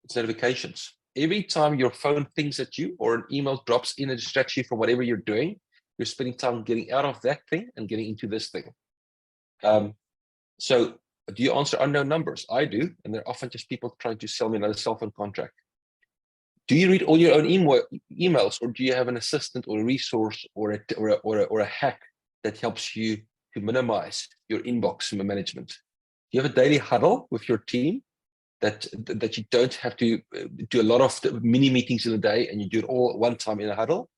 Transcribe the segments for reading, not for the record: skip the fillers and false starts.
It's notifications. Every time your phone pings at you or an email drops in and distracts you from whatever you're doing, you're spending time getting out of that thing and getting into this thing. So do you answer unknown numbers? I do, and they're often just people trying to sell me another cell phone contract. Do you read all your own emails, or do you have an assistant or a resource or a hack that helps you to minimize your inbox management? Do you have a daily huddle with your team that you don't have to do a lot of mini meetings in a day and you do it all at one time in a huddle?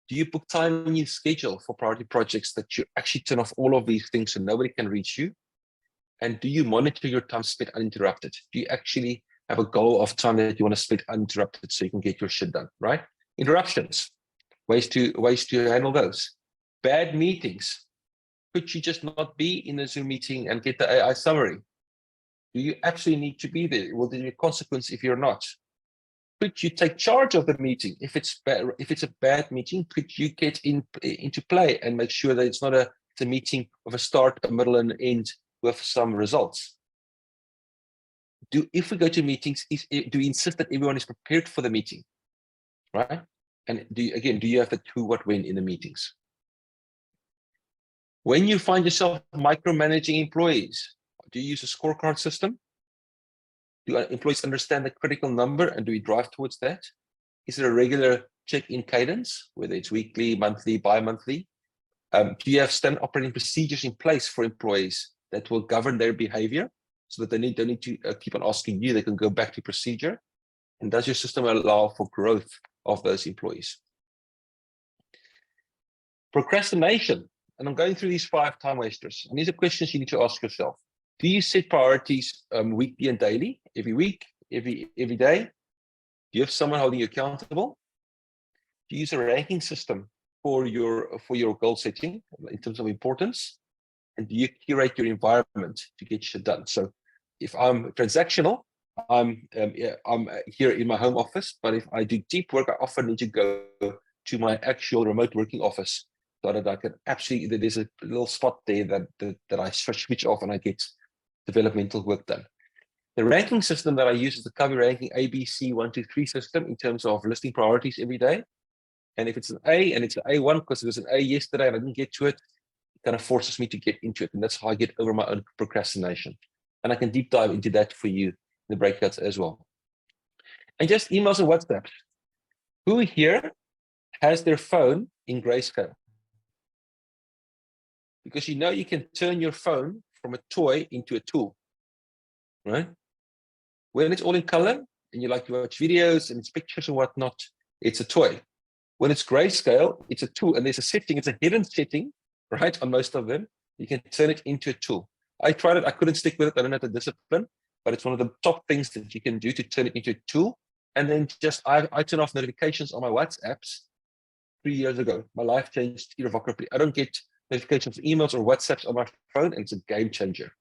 Do you book time in your schedule for priority projects that you actually turn off all of these things so nobody can reach you? And do you monitor your time spent uninterrupted? Do you actually have a goal of time that you want to spend uninterrupted so you can get your shit done, right? Interruptions, ways to handle those. Bad meetings. Could you just not be in a Zoom meeting and get the AI summary? Do you actually need to be there? Will there be a consequence if you're not? Could you take charge of the meeting? If it's a bad meeting, could you get into play and make sure that it's not a meeting with a start, a middle, and an end with some results? If we go to meetings, do we insist that everyone is prepared for the meeting, right? And do you have the who, what, when in the meetings? When you find yourself micromanaging employees, do you use a scorecard system? Do employees understand the critical number and do we drive towards that? Is there a regular check-in cadence, whether it's weekly, monthly, bi-monthly? Do you have standard operating procedures in place for employees that will govern their behavior so that they don't need to keep on asking you, they can go back to procedure? And does your system allow for growth of those employees? Procrastination. And I'm going through these 5 time wasters. And these are questions you need to ask yourself. Do you set priorities weekly and daily, every week, every day? Do you have someone holding you accountable? Do you use a ranking system for your goal setting in terms of importance? And do you curate your environment to get shit done? So if I'm transactional, I'm here in my home office, but if I do deep work, I often need to go to my actual remote working office so that I can absolutely, there's a little spot there that I switch off and I get developmental work done. The ranking system that I use is the Covey ranking ABC 1, 2, 3 system in terms of listing priorities every day. And if it's an A and it's an A1 because it was an A yesterday and I didn't get to it, it kind of forces me to get into it. And that's how I get over my own procrastination. And I can deep dive into that for you in the breakouts as well. And just emails and WhatsApps. Who here has their phone in grayscale? Because you know you can turn your phone from a toy into a tool, right? When it's all in color and you like to watch videos and it's pictures and whatnot, it's a toy. When it's grayscale, it's a tool, and there's a setting, it's a hidden setting, right? On most of them, you can turn it into a tool. I tried it, I couldn't stick with it, I don't have the discipline, but it's one of the top things that you can do to turn it into a tool. And then I turn off notifications on my WhatsApps 3 years ago. My life changed irrevocably. I don't get notifications, emails, or WhatsApps on my phone, and it's a game changer.